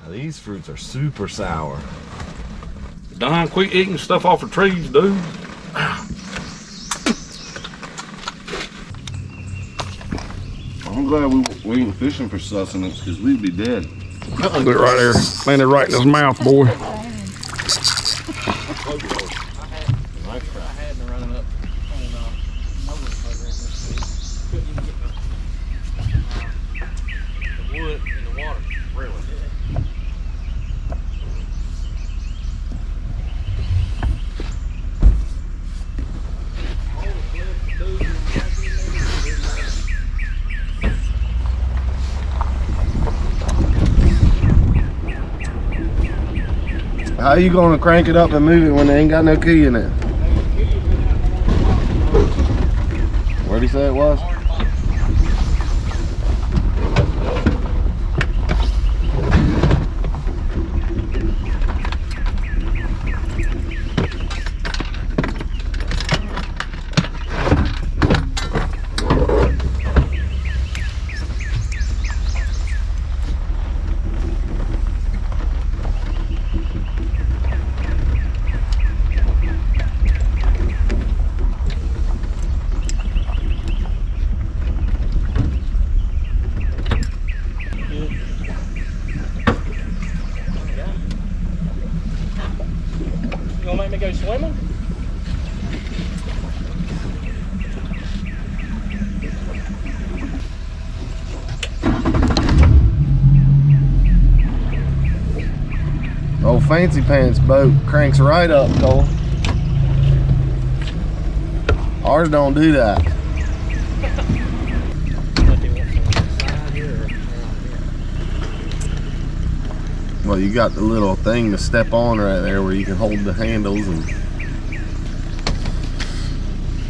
Now, these fruits are super sour. Don, quit eating stuff off the trees, dude. I'm glad we ain't fishing for sustenance because we'd be dead. Look it right there. Landed right in his mouth, boy. How you gonna crank it up and move it when they ain't got no key in it? Where'd he say it was? Go swimming? Old Fancy Pants boat cranks right up, Cole. Ours don't do that. Well, you got the little thing to step on right there where you can hold the handles and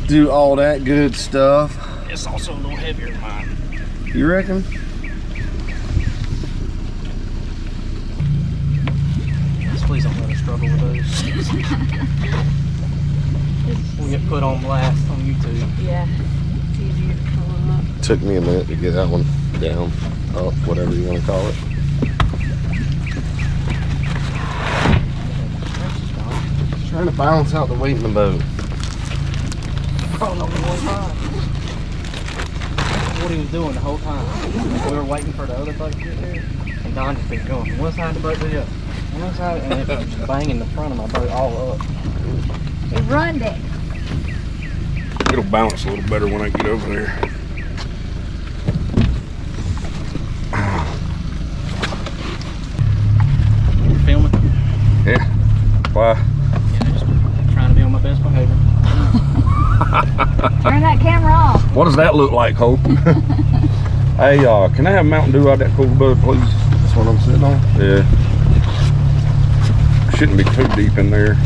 do all that good stuff. It's also a little heavier than mine. You reckon? Please don't let us struggle with those. We'll get put on blast on YouTube. Yeah, it's easier to pull them up. Took me a minute to get that one down, up, whatever you want to call it. Trying to balance out the weight in the boat. Oh, no, one time. What he was doing the whole time. We were waiting for the other boat to get there, and Don just been going, one side of the boat to the other. One side, and it was just banging the front of my boat all up. He runned it. It'll bounce a little better when I get over there. You filming? Yeah. Why? Trying to be on my best behavior. Turn that camera off. What does that look like, Hope? Hey, can I have Mountain Dew out that cooler, bud, please? That's what I'm sitting on? Yeah. Shouldn't be too deep in there.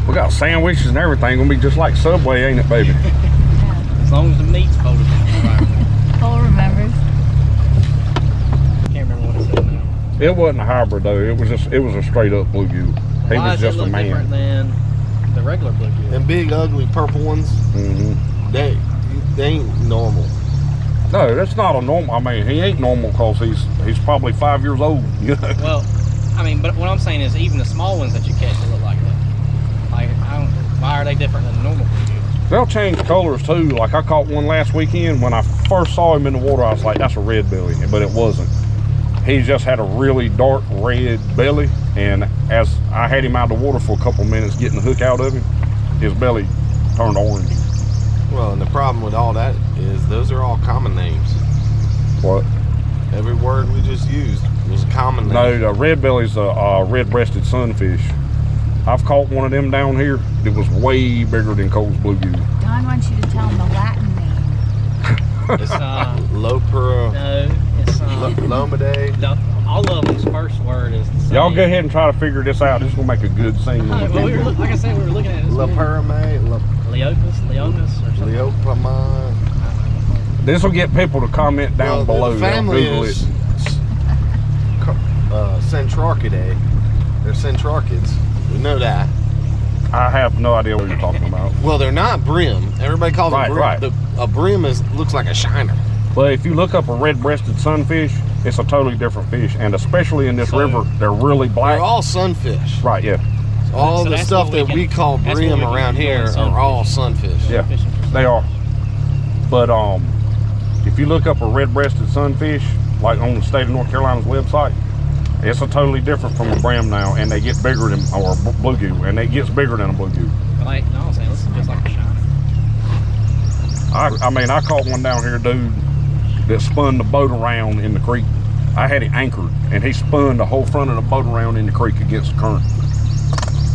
We got sandwiches and everything. Gonna be just like Subway, ain't it, baby? Yeah. As long as the meat's folded right. Cole remembers. Can't remember what it said now. It wasn't a hybrid though. It was a straight up bluegill. He Why was does just it a look man. different than the regular bluegill? Them big, ugly, purple ones, they ain't normal. No, that's not a normal. I mean, he ain't normal because he's probably 5 years old. You know? Well, I mean, but what I'm saying is even the small ones that you catch that look like that. Like, why are they different than the normal bluegill? They'll change colors too. Like I caught one last weekend. When I first saw him in the water, I was like, that's a red belly, but it wasn't. He just had a really dark red belly, and as I had him out of the water for a couple minutes getting the hook out of him, his belly turned orange. Well, and the problem with all that is those are all common names. What? Every word we just used was a common name. No, the red belly's a red-breasted sunfish. I've caught one of them down here that was way bigger than Cole's bluegill. Don wants you to tell him the Latin name. It's Lopera. No, it's Lomade. all of them's first word is the same. Y'all go ahead and try to figure this out. This is gonna make a good scene. Well, like I said, we were looking at it. Leonis Leonis, or something. Leopama. This will get people to comment down below. The family is Centrarchidae. They're Centrarchids. We know that. I have no idea what you're talking about. Well, they're not brim. Everybody calls them brim. Right. A brim looks like a shiner. But if you look up a red-breasted sunfish, it's a totally different fish, and especially in this river, they're really black. They're all sunfish. Right, yeah. All So the that's stuff what we that we can- call that's brim what we around can do here on are all sunfish. Yeah, Fishing for they are. But if you look up a red-breasted sunfish, like on the state of North Carolina's website, it's a totally different from a brim now, and they get bigger than, or a bluegill, and it gets bigger than a bluegill. Like, no, I'm saying this is just like a shiner. I mean, I caught one down here, dude, that spun the boat around in the creek. I had it anchored, and he spun the whole front of the boat around in the creek against the current.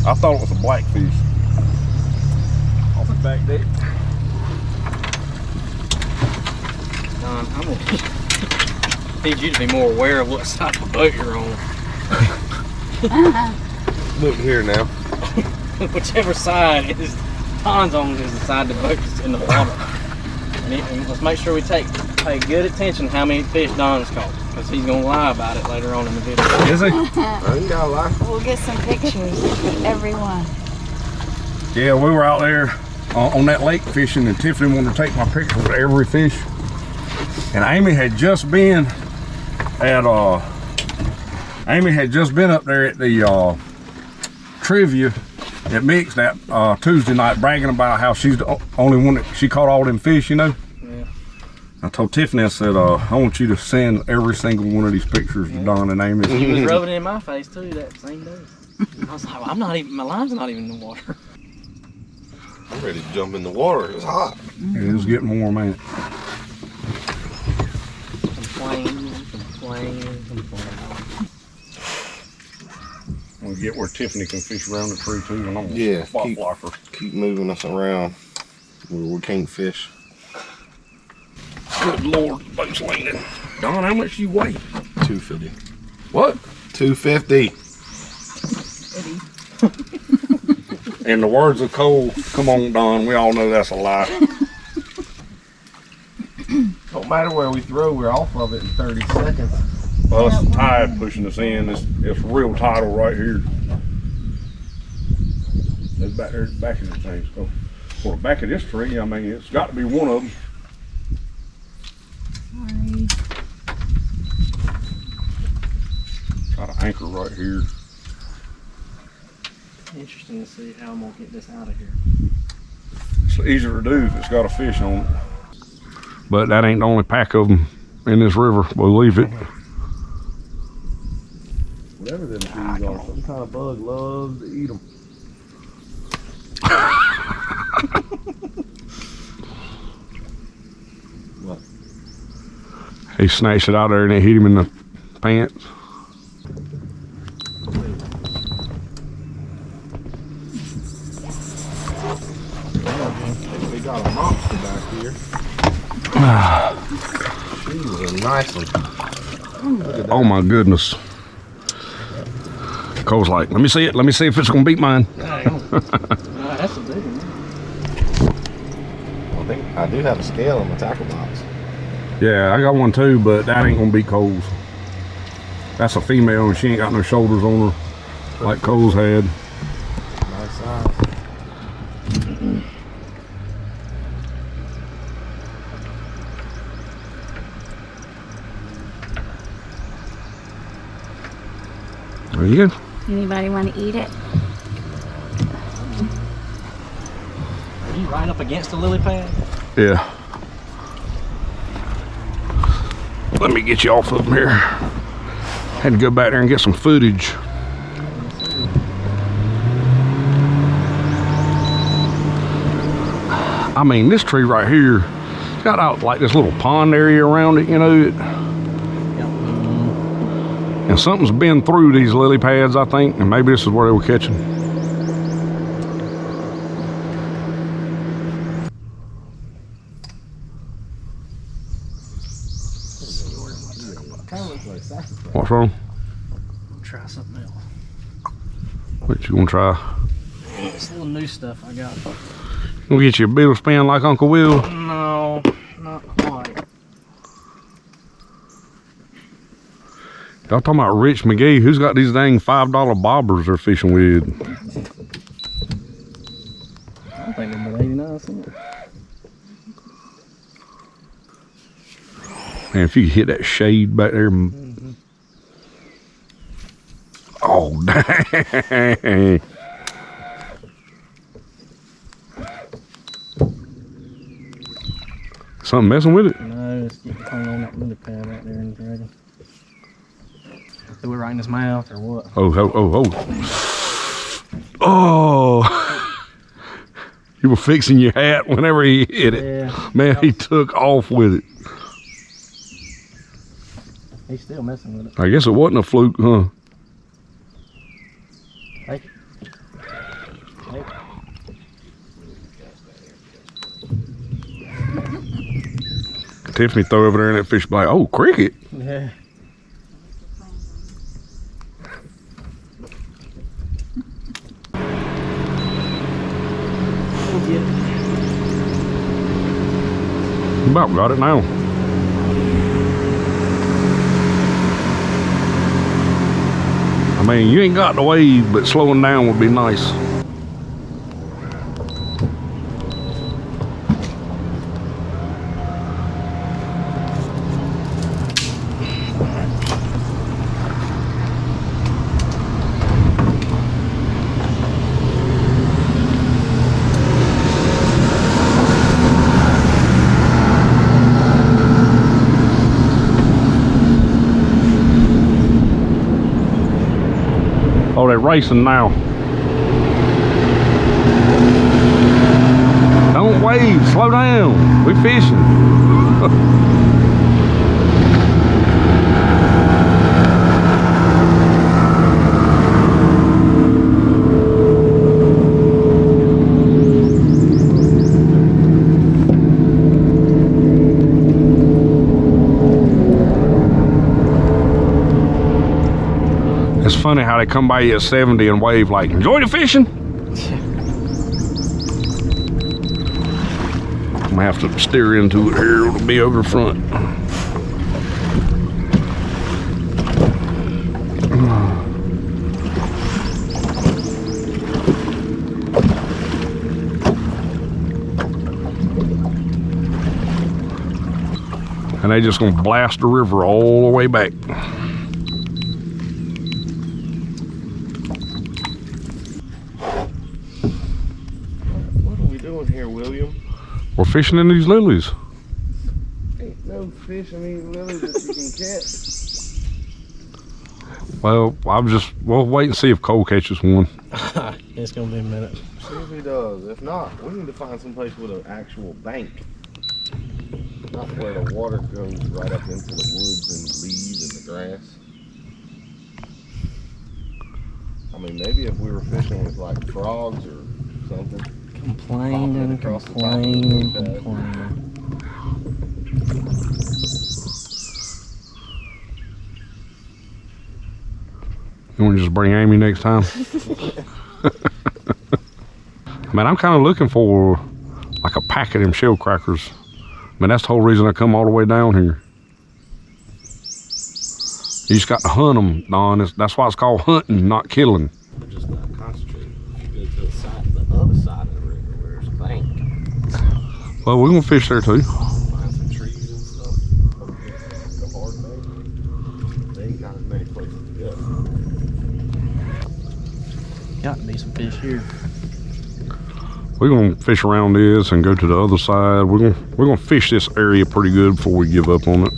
I thought it was a blackfish. Off the back deck. Don, I'm gonna need you to be more aware of what side of the boat you're on. Look here now. Whichever side is Don's on is the side the boat is in the water. And let's make sure we pay good attention to how many fish Don's caught, because he's gonna lie about it later on in the video. Is he? I ain't gotta lie. We'll get some pictures of everyone. Yeah, we were out there on that lake fishing, and Tiffany wanted to take my picture of every fish. And Amy had just been at up there at the trivia at Mick's that Tuesday night, bragging about how she's the only one that she caught all them fish, you know. Yeah. I told Tiffany, I said, I want you to send every single one of these pictures to Don and Amy. He was rubbing it in my face too that same day. I was like, well, I'm not even, my line's not even in the water. I'm ready to jump in the water. It was hot. It was getting warm, ain't it? Complain. We'll get where Tiffany can fish around the tree too, and I'm gonna Yeah, spot block her. Keep moving us around where we can't fish. Good Lord, the boat's leaning. Don, how much do you weigh? 250. What? 250. In the words of Cole, come on, Don, we all know that's a lie. Don't matter where we throw, we're off of it in 30 seconds. Well, it's the tide pushing us in. It's real tidal right here. It's back there, back of the thing. So, well, the back of this tree, I mean, it's got to be one of them. Sorry. Got an anchor right here. Interesting to see how I'm gonna get this out of here. It's easier to do if it's got a fish on it. But that ain't the only pack of them in this river, believe it. Whatever them things are, some kind of bug loves to eat them. What? He snatched it out there and it hit him in the pants. We got a monster back here. She was a nice one. Oh my goodness. Cole's like, let me see it. Let me see if it's gonna beat mine. That's a big one. I think I do have a scale in my tackle box. Yeah, I got one too, but that ain't gonna beat Cole's. That's a female and she ain't got no shoulders on her like Cole's had. Nice size. There you go. Anybody want to eat it? Are you right up against the lily pad? Yeah. Let me get you off of them here. Had to go back there and get some footage. I mean, this tree right here, it's got out like this little pond area around it, you know. And something's been through these lily pads, I think, and maybe this is where they were catching. What's wrong? Try something else. What you gonna try? This little new stuff I got. Gonna get you a beetle spin like Uncle Will? No, not quite. Y'all talking about Rich McGee? Who's got these dang $5 bobbers they're fishing with? I think they're about 89 cents. Man, if you could hit that shade back there. Oh, dang. Something messing with it? No, it's getting hung on that lily pad right there in the dragon. Do it right in his mouth or what? Oh. You were fixing your hat whenever he hit it. Yeah. Man, he took off with it. He's still messing with it. I guess it wasn't a fluke, huh? Take it. Take it. Tiffany throw over there and that fish be like, oh, cricket. Yeah. About got it now. I mean, you ain't got the wave, but slowing down would be nice. Oh, they're racing now. Don't wave, slow down. We fishing. It's funny how they come by you at 70 and wave like, enjoy the fishing. I'm gonna have to steer into it here. It'll be over front. And they just gonna blast the river all the way back. Here, William. We're fishing in these lilies. Ain't no fish in these lilies that you can catch. Well, we'll wait and see if Cole catches one. It's gonna be a minute. See if he does. If not, we need to find some place with an actual bank. Not where the water goes right up into the woods and leaves and the grass. I mean, maybe if we were fishing with like frogs or something. Complaining. You want to just bring Amy next time? Man, I'm kind of looking for like a pack of them shell crackers. Man, that's the whole reason I come all the way down here. You just got to hunt them, Don. That's why it's called hunting, not killing. We're just not concentrating. Go to the other side of the river where there's a bank. Well, we're gonna fish there too. Find some trees and stuff. The hard bank. They ain't got as many places to go. Got to be some fish here. We're gonna fish around this and go to the other side. We're gonna fish this area pretty good before we give up on it.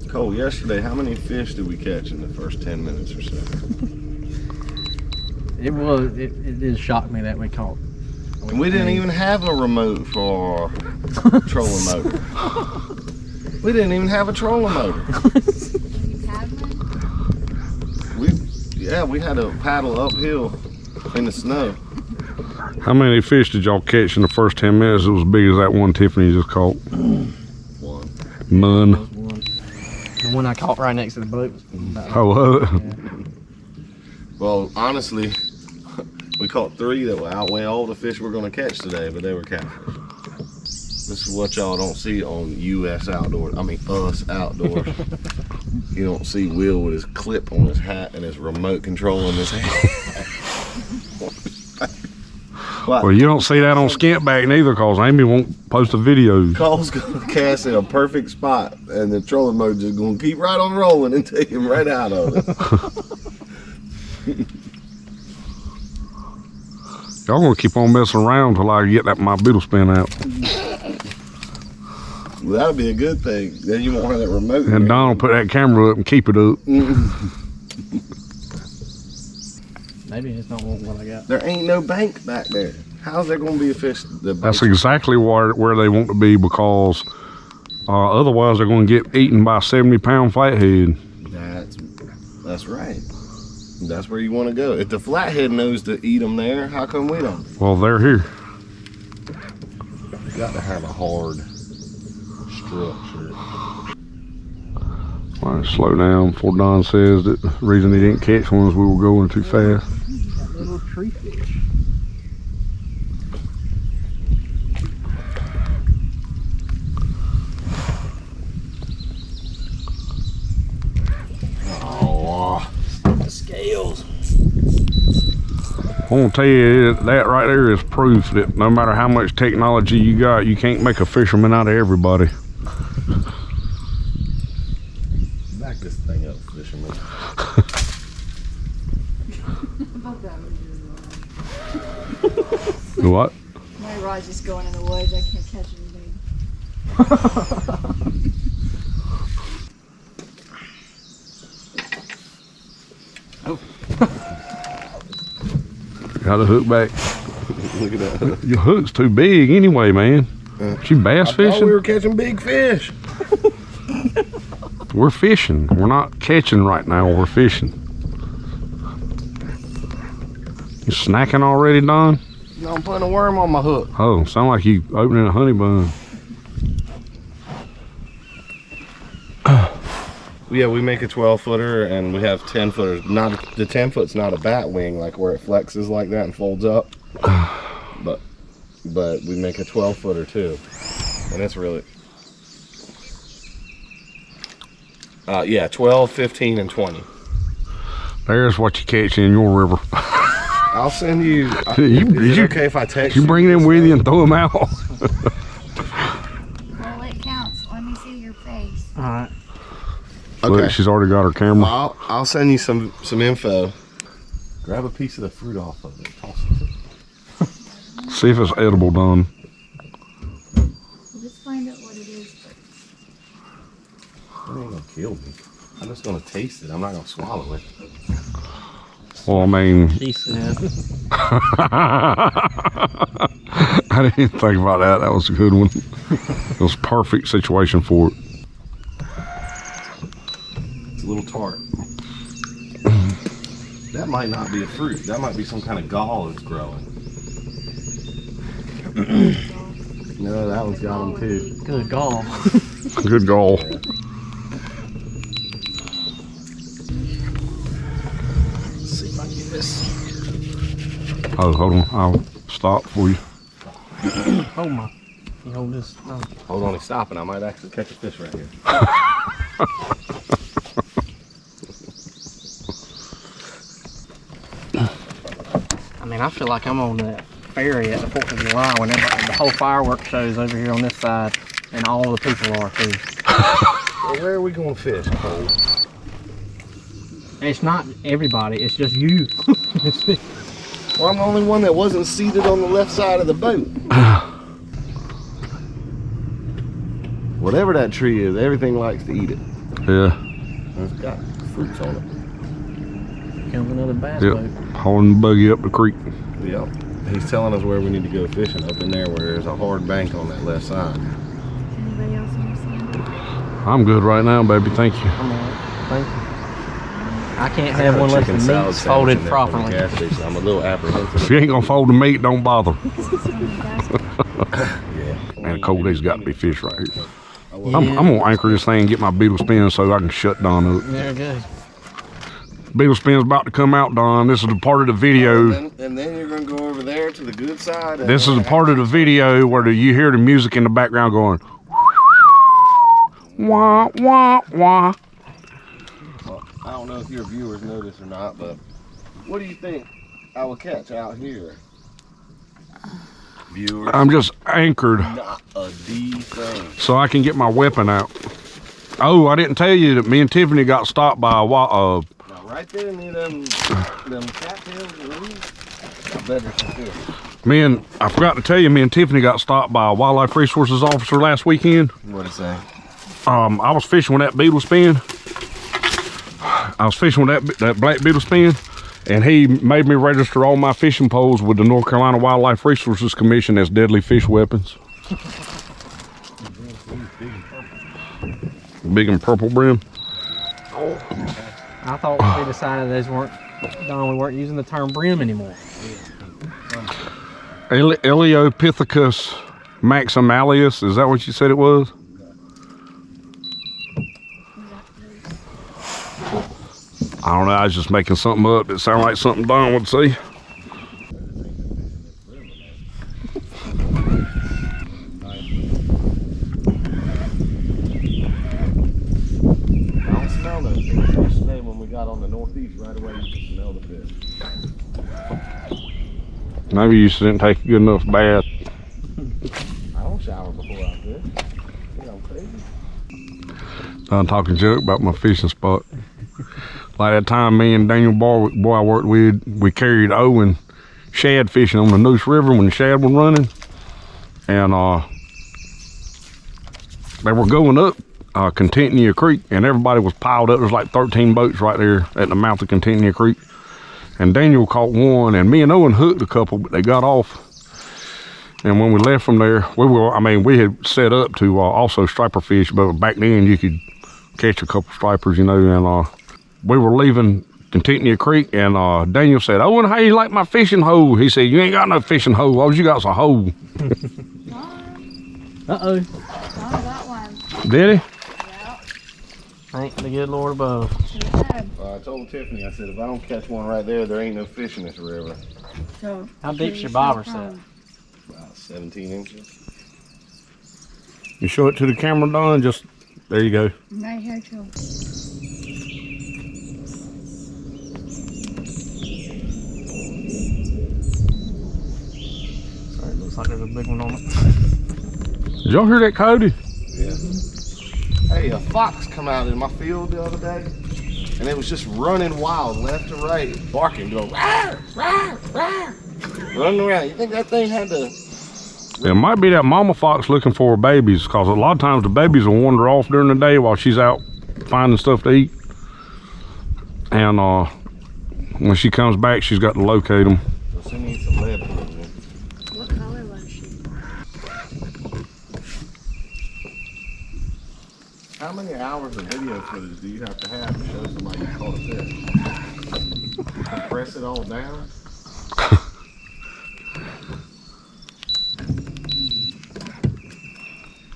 Cole, yesterday, how many fish did we catch in the first 10 minutes or so? It did shock me that we caught. And we didn't even have a remote for our trolling motor. We didn't even have a trolling motor. We had to paddle uphill in the snow. How many fish did y'all catch in the first 10 minutes? It was as big as that one Tiffany just caught. One. None. The one I caught right next to the boat was about Oh, Well, honestly, we caught 3 that would outweigh all the fish we're going to catch today, but they were catfish. This is what y'all don't see on US Outdoors. I mean, us outdoors. You don't see Will with his clip on his hat and his remote control in his hand. What? Well, you don't see that on Skint Back neither, cause Amy won't post a video. Cole's gonna cast in a perfect spot, and the trolling mode just gonna keep right on rolling and take him right out of it. Y'all gonna keep on messing around till I get my beetle spin out. Well, that'll be a good thing. Then you won't have that remote. And Don will put that camera up and keep it up. Maybe it's not what I got. There ain't no bank back there. How's there gonna be a fish? That's exactly where they want to be, because otherwise they're gonna get eaten by a 70-pound flathead. That's right. That's where you want to go. If the flathead knows to eat them there, how come we don't? Well, they're here. You got to have a hard structure. All right, slow down before Don says that the reason he didn't catch one is we were going too fast. That little tree fish. Oh, The scales. I want to tell you, that right there is proof that no matter how much technology you got, you can't make a fisherman out of everybody. back this thing up, fisherman. What? My rod's just going in the woods. I can't catch anything. Got the hook back. Look at that. Your hook's too big anyway, man. You bass I fishing? thought we were catching big fish. We're fishing. We're not catching right now. We're fishing. You snacking already, Don? No, I'm putting a worm on my hook. Oh, sound like you opening a honey bun. Yeah, we make a 12-footer and we have 10-footers. Not the 10-foot's not a bat wing, like where it flexes like that and folds up. But we make a 12-footer too, and it's really yeah, 12, 15, and 20. There's what you catch in your river. I'll send you. Is it okay if I text you bring them with you and throw them out? Well, it counts. Let me see your face. All right. Okay. Look, she's already got her camera. I'll send you some info. Grab a piece of the fruit off of it. Toss it to me. See if it's edible, Don. We'll just find out what it is first. It ain't gonna kill me. I'm just gonna taste it. I'm not gonna swallow it. Well, I mean, He said. I didn't even think about that. That was a good one. It was a perfect situation for it. It's a little tart. That might not be a fruit. That might be some kind of gall that's growing. No, that one's got them too. Good gall. Good goal. Let's see if I can get this. Oh, hold on. I'll stop for you. Hold my. You hold this. No. Hold on, he's stopping. I might actually catch a fish right here. I mean, I feel like I'm on that ferry at the 4th of July when the whole fireworks show's over here on this side, and all the people are too. Well, where are we going to fish, Cole? And it's not everybody, it's just you. Well, I'm the only one that wasn't seated on the left side of the boat. Whatever that tree is, everything likes to eat it. Yeah. It's got fruits on it. Comes another bass Yep. boat. Hauling the buggy up the creek. Yep. He's telling us where we need to go fishing, up in there where there's a hard bank on that left side. Anybody else understand? I'm good right now, baby. Thank you. I'm alright. Thank you. I can't have one unless the meat's folded properly. Gas station. I'm a little apprehensive. If you ain't gonna fold the meat, don't bother. Yeah. Man, cold day's got to be fish right here. Yeah. I'm gonna anchor this thing and get my beetle spin so I can shut Don up. There it goes. Beetle spin's about to come out, Don. This is a part of the video. And then you're going to go over there to the good side. And This is a part of the video where you hear the music in the background going wah wah wah. Well, I don't know if your viewers know this or not, but what do you think I will catch out here? Viewers, I'm just anchored not a D thing. so I can get my weapon out. Oh, I didn't tell you that me and Tiffany got stopped by a Now, right there near them cattails and leaves, I bet there's some fish. I forgot to tell you, me and Tiffany got stopped by a wildlife resources officer last weekend. What'd it say? I was fishing with that beetle spin. I was fishing with that black beetle spin, and he made me register all my fishing poles with the North Carolina Wildlife Resources Commission as deadly fish weapons. Big and purple brim. I thought we decided those weren't, Don, we weren't using the term brim anymore. Eleopithecus maximalis, is that what you said it was? I don't know, I was just making something up that sounded like something Don would say. I don't smell those fish. Yesterday when we got on the northeast, right away you can smell the fish. Maybe you just didn't take a good enough bath. I don't shower before I fish. You know, I'm crazy. I'm talking joke about my fishing spot. Like that time me and Daniel boy I worked with, we carried Owen shad fishing on the Noose River when the shad was running. And they were going up Contentia Creek, and everybody was piled up. There's like 13 boats right there at the mouth of Contentia Creek. And Daniel caught one, and me and Owen hooked a couple, but they got off. And when we left from there, we had set up to also striper fish, but back then you could catch a couple stripers, you know. And we were leaving Contentia Creek, and Daniel said, "Owen, how you like my fishing hole?" He said, "You ain't got no fishing hole. All you got's a hole." Uh-oh. Don got one. Did he? Yeah. Thank the good Lord above. Yeah. I told Tiffany, I said, if I don't catch one right there, there ain't no fish in this river. So, How deep's your bobber set? About 17 inches. You show it to the camera, Don. Just there you go. Right here too. Sorry, it looks like there's a big one on it. Did y'all hear that, Cody? Yeah. Hey, a fox come out in my field the other day, and it was just running wild, left to right, barking, going, rawr, rawr, rawr, running around. You think that thing had to... It might be that mama fox looking for her babies, because a lot of times the babies will wander off during the day while she's out finding stuff to eat. And when she comes back, she's got to locate them. So she needs some lead put in. What color was she? How many hours of video footage do you have to show somebody you caught a fish? Compress it all down?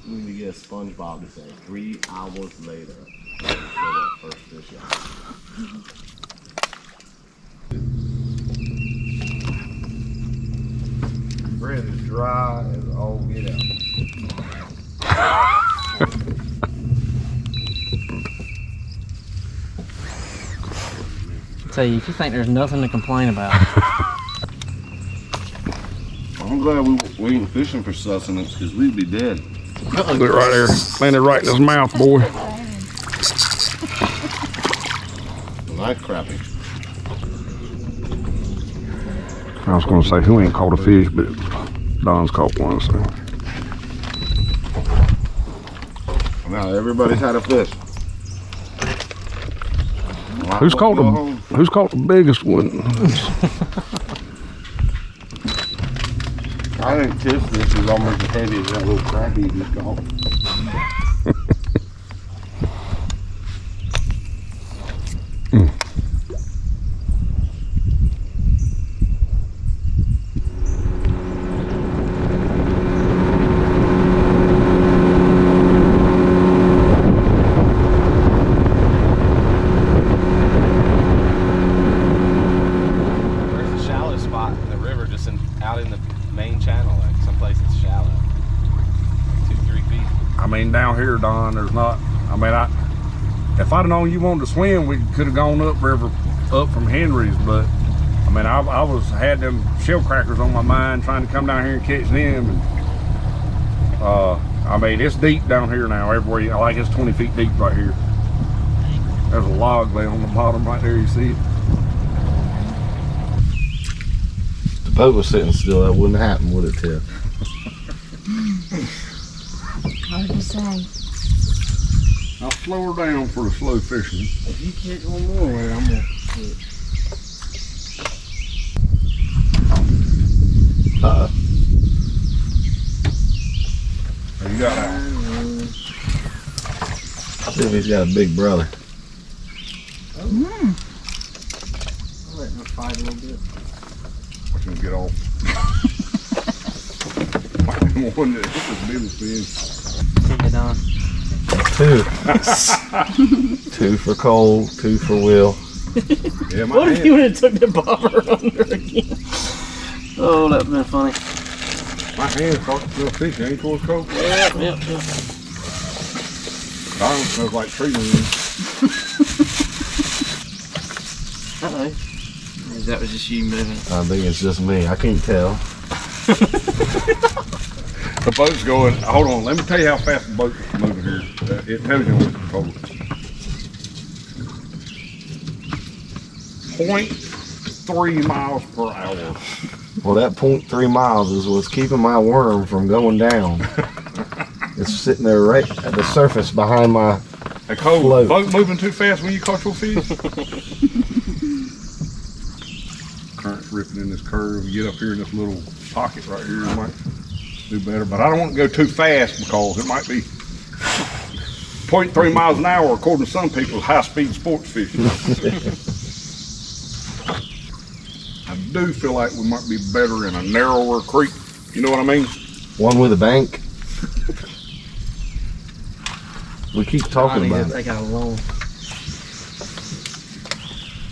You need to get SpongeBob to say 3 hours later. Show that first fish out. Bread is dry as all get out. Tell you, if you think there's nothing to complain about. I'm glad we ain't fishing for sustenance, because we'd be dead. Look right there. Landed right in his mouth, boy. Nice crappie. I was going to say, who ain't caught a fish, but Don's caught one, so. Now everybody's had a fish. Who's caught the biggest one? I think this fish is almost as heavy as that little crappie you just caught. Out in the main channel, like someplace that's shallow, 2-3 feet. I mean, down here, Don, there's not. I mean, if I'd have known you wanted to swim, we could have gone up river, up from Henry's. But I mean, I had them shell crackers on my mind, trying to come down here and catch them. And, I mean, it's deep down here now. Everywhere, like it's 20 feet deep right here. There's a log there on the bottom right there. You see it? If the boat was sitting still, that wouldn't happen, would it, Tiff? Hard to say. I'll slow her down for the slow fishing. If you catch one more, I'm gonna quit. You got that? See if he's got a big brother. I'll let him fight a little bit. Watch him get off. One that hit this middle fin. Take it on. 2. 2 for Cole, 2 for Will. Yeah, my What if hand. you would have took the bobber under again? Oh, that would have been funny. My hand caught the fish. Ain't full of coke. Yep. Darn, smells like tree leaves. Uh-oh. That was just you moving. I think it's just me. I can't tell. The boat's going. Hold on. Let me tell you how fast the boat's moving here. It tells you on the controller. 0.3 miles per hour. Well, that 0.3 miles is what's keeping my worm from going down. It's sitting there right at the surface behind my Hey, Cole, float. boat moving too fast when you caught your fish? Current's ripping in this curve. You get up here in this little pocket right here, it might do better. But I don't want to go too fast because it might be 0.3 miles an hour, according to some people, high-speed sports fishing. I do feel like we might be better in a narrower creek. You know what I mean? One with a bank. We keep I talking need about to it. take out a loan.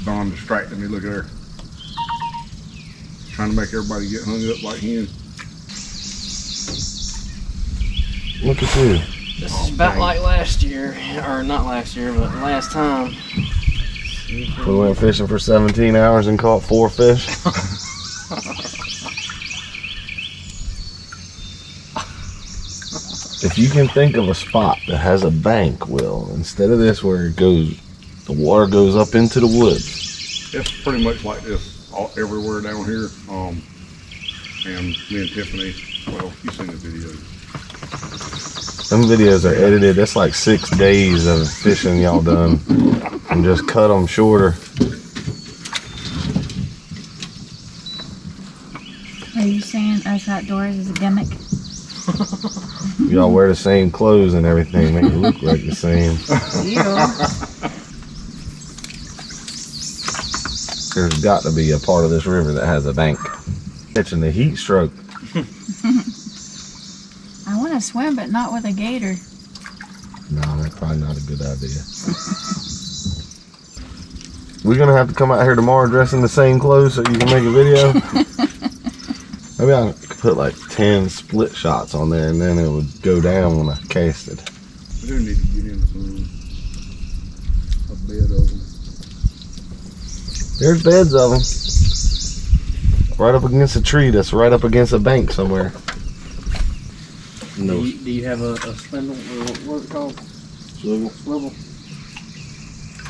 Don distracted me. Look at her. Trying to make everybody get hung up like him. Look at you. This is about like last year, or not last year, but last time. We went fishing for 17 hours and caught 4 fish. If you can think of a spot that has a bank, Will, instead of this where it goes, the water goes up into the woods. It's pretty much like this everywhere down here. And me and Tiffany, well, you've seen the videos. Some videos are edited. That's like 6 days of fishing y'all done, and just cut them shorter. Are you saying us outdoors is a gimmick? Y'all wear the same clothes and everything, make it look like the same. There's got to be a part of this river that has a bank. Catching the heat stroke. I want to swim, but not with a gator. No, that's probably not a good idea. We're gonna have to come out here tomorrow dressed in the same clothes so you can make a video. Maybe I could put like 10 split shots on there and then it would go down when I cast it. We do need to get in a bed of them. There's beds of them. Right up against a tree that's right up against a bank somewhere. No Do you have a spindle, or what's it called? swivel. Swivel.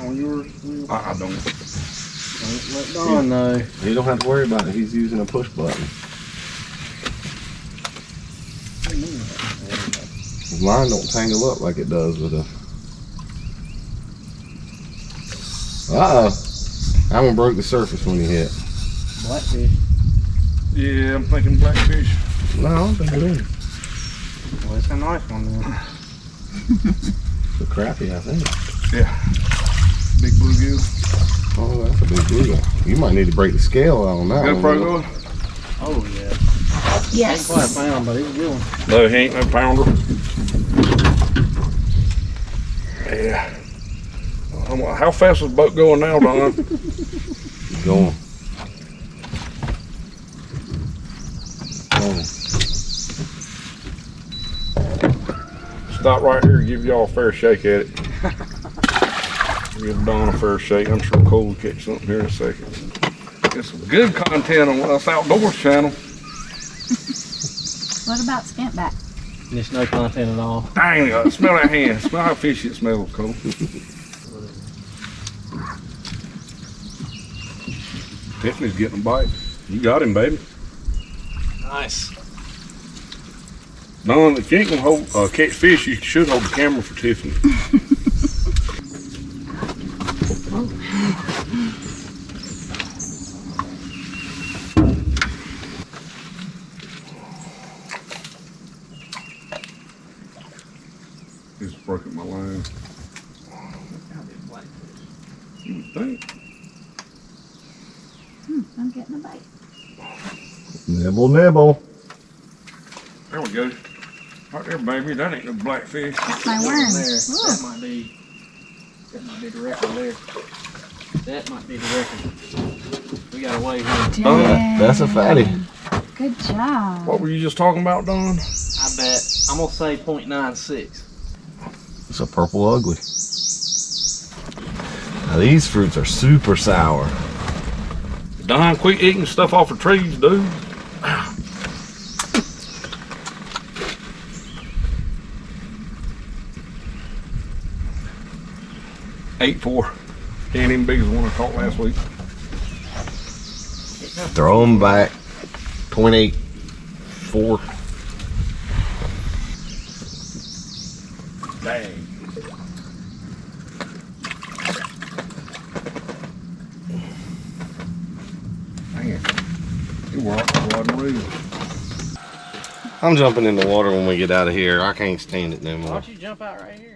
On yours? Will? I don't. Don't let Don know. You don't have to worry about it. He's using a push button. Mine don't tangle up like it does with a. Uh-oh. That one broke the surface when you hit. Blackfish. Yeah, I'm thinking blackfish. No, I don't think it is. Well, it's a nice one then. It's a crappie, I think. Yeah. Big bluegill. Oh, that's a big deal. You might need to break the scale on that Got a pro one. going? Oh yeah. Yes. Ain't quite a pound, but he's a good one. No, he ain't no pounder. Yeah. How fast is the boat going now, Don? Keep going. Oh. Stop right here and give y'all a fair shake at it. Give Don a fair shake. I'm sure Cole will catch something here in a second. Get some good content on Us Outdoors channel. What about Skint Back? There's no content at all. Dang, smell that hand. Smell how fishy it smells, Cole. Tiffany's getting a bite. You got him, baby. Nice. Don, if you ain't gonna catch fish, you should hold the camera for Tiffany. Just broken my line. You would think. I'm getting a bite. Nibble, nibble. There we go. Right there, baby. That ain't no blackfish. That's my There. worm. That might be the record there. That might be the record. We got away here. Dang. That's a fatty. Good job. What were you just talking about, Don? I bet. I'm gonna say 0.96. It's a purple ugly. Now these fruits are super sour. Don, quit eating stuff off the trees, dude. 8-4. Ain't even big as the one I caught last week. Throw them back. 0.84. Dang. Man, you were off the water roof. I'm jumping in the water when we get out of here. I can't stand it no Why more. don't you jump out right here?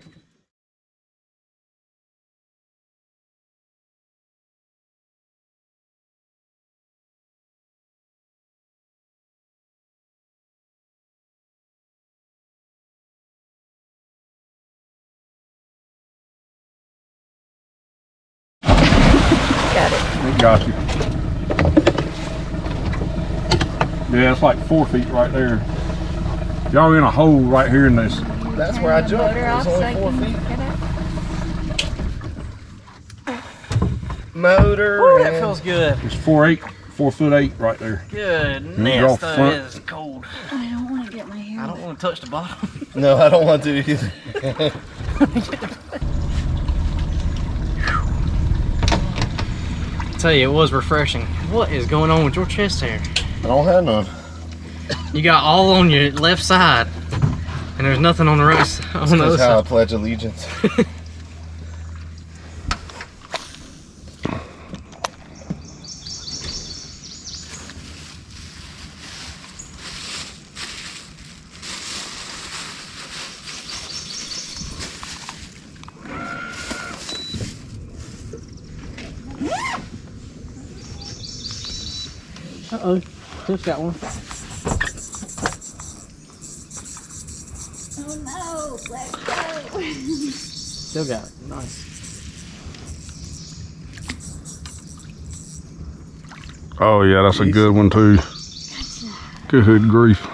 It got you. Yeah, it's like 4 feet right there. Y'all in a hole right here in this. That's where I jumped. Motor It off was so only I 4 can feet. get it. Motor. Ooh, that and- feels good. It's 4'8" right there. Goodness, draw though, front. it is cold. I don't want to get my hair I don't wet. want to touch the bottom. No, I don't want to either. I tell you, it was refreshing. What is going on with your chest hair? I don't have none. You got all on your left side, and there's nothing on the right side. On the other That's how I side. pledge allegiance. Uh-oh, Tiff's got one. Oh no, let go. Still got it, nice. Oh yeah, that's a good one too. Good grief.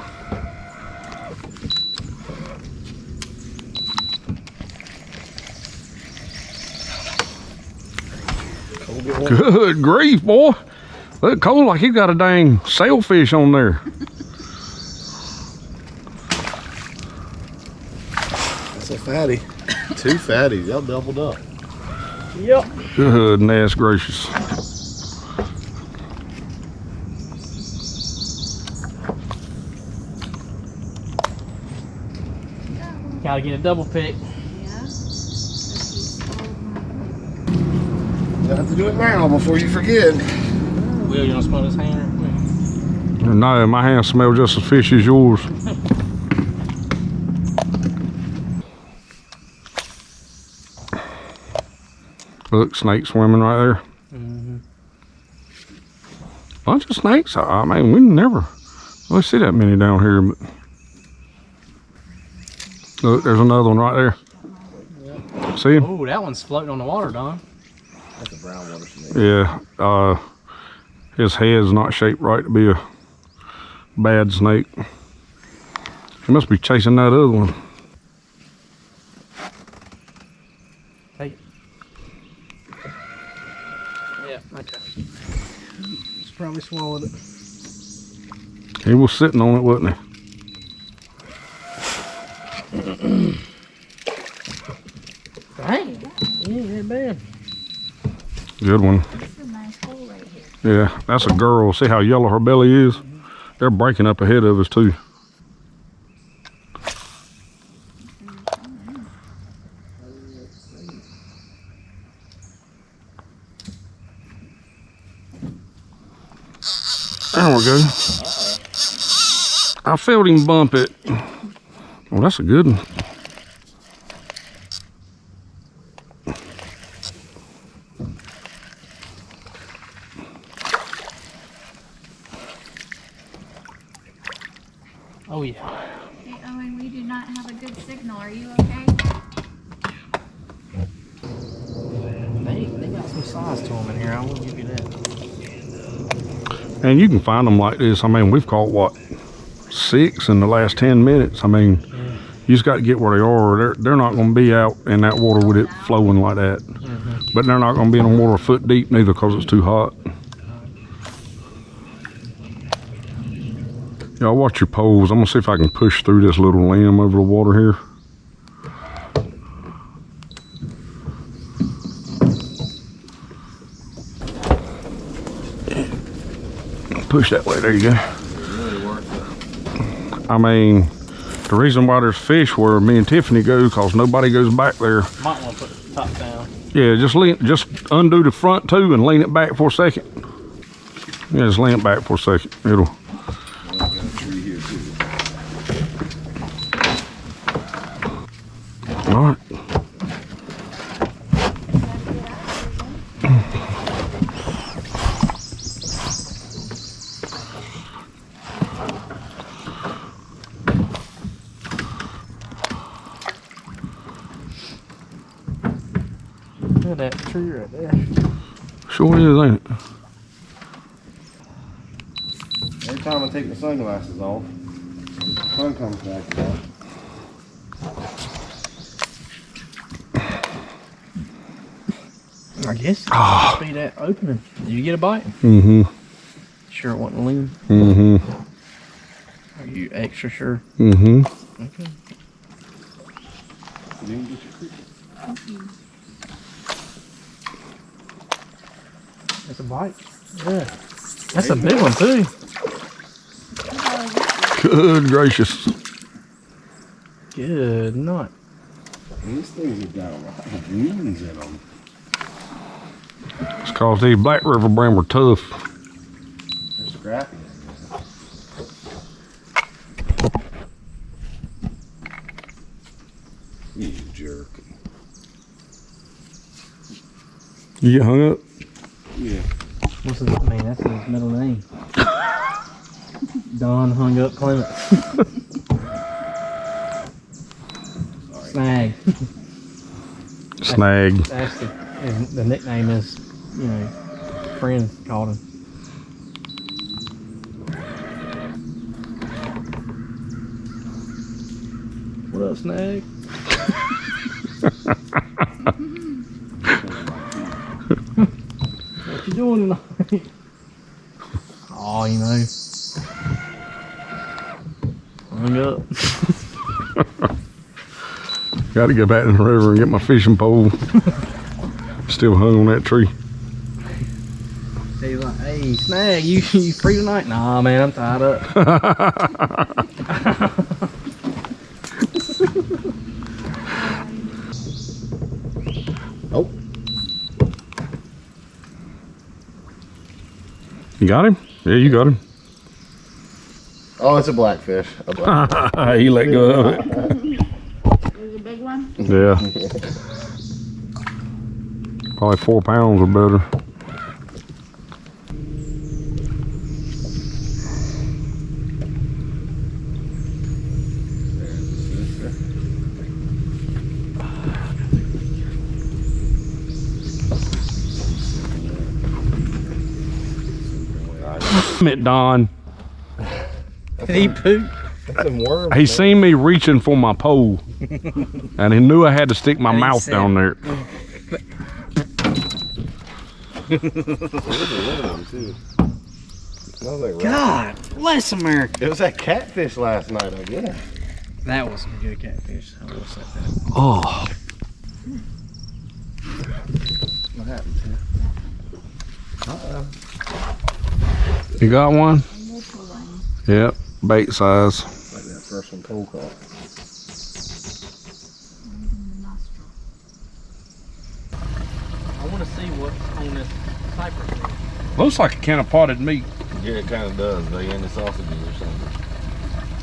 Good grief, boy. Look, Cole like he got a dang sailfish on there. That's a fatty. 2 fatties. Y'all doubled up. Yep. Goodness gracious. Gotta get a double pick. Yeah. You have to do it now before you forget. Will, you wanna smell his hand? No, my hands smell just as fishy as yours. Look, snake swimming right there. Mm-hmm. Bunch of snakes. I mean, we never really see that many down here. But look, there's another one right there. See him? Oh, that one's floating on the water, Don. That's a brown water snake. Yeah. His head's not shaped right to be a bad snake. He must be chasing that other one. Take it. Yeah, okay. probably swallowed it. He was sitting on it, wasn't he? Dang. Yeah, bad. Good one. That's a nice hole right here. Yeah, that's a girl. See how yellow her belly is? They're breaking up ahead of us too. There we go. I felt him bump it. Well, that's a good one. Oh yeah. Hey, Owen, we do not have a good signal. Are you okay? They got some size to them in here. I will give you that. And you can find them like this. I mean, we've caught what, 6 in the last 10 minutes. I mean, you just got to get where they are. They're not going to be out in that water with it flowing like that. But they're not going to be in the water a foot deep neither because it's too hot. Y'all watch your poles. I'm going to see if I can push through this little limb over the water here. Push that way. There you go. I mean, the reason why there's fish where me and Tiffany go, because nobody goes back there. Might want to put the top down. Yeah, just undo the front too and lean it back for a second. Yeah, just lean it back for a second. It'll. All right. Look at that tree right there. Sure is, ain't it? Every time I take my sunglasses off, the sun comes back out. I guess it must be that opening. Did you get a bite? Mm-hmm. Sure it wasn't lean? Mm-hmm. Are you extra sure? Mm-hmm. Okay. You didn't get your That's a bite. Yeah. That's a big one too. Good gracious. Good nut. These things have got wounds in them. It's cause these Black River brim were tough. They're scrappy. You jerk. You get hung up? Yeah. What's his name? That's his middle name. Don Hung Up Clement. Snag. Snag. That's the nickname is, you know, friends called him. What up, Snag? What you doing tonight? Oh, you know. Hung up. Got to go back in the river and get my fishing pole. Still hung on that tree. He's like, hey, Snag, you free tonight? Nah, man, I'm tied up. Oh. You got him? Yeah, you got him. Oh, it's a blackfish. He let go of it. There's a big one. Yeah. Probably 4 pounds or better. It, Don. Did he poop? He seen me reaching for my pole, and he knew I had to stick my And he mouth said- down there. Smells like rock. God bless America. It was that catfish last night, I guess. That was some good catfish. I will say that. Oh. What happened to it? You got one? A little one. Yep. Bait size. Like that first one cold caught. Right in the nostril. I want to see what's on this cypress tree. Looks like a can of potted meat. Yeah, it kind of does. They in the sausages or something.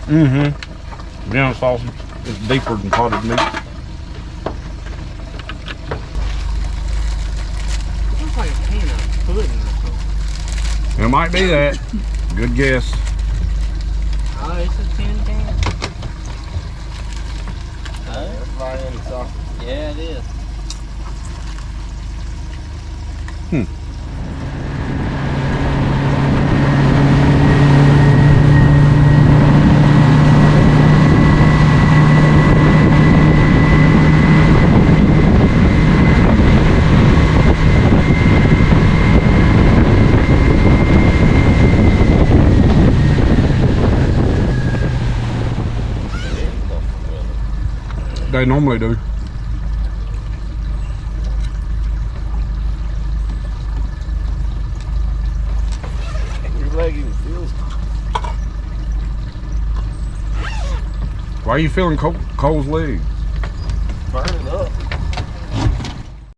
Mm-hmm. Brown sausage is deeper than potted meat. Looks like a can of pudding or something. It might be that. Good guess. Oh, it's a tin can. That's probably in the sausage. Yeah, it is. They normally do. Your leg even feels. Why are you feeling Cole's leg?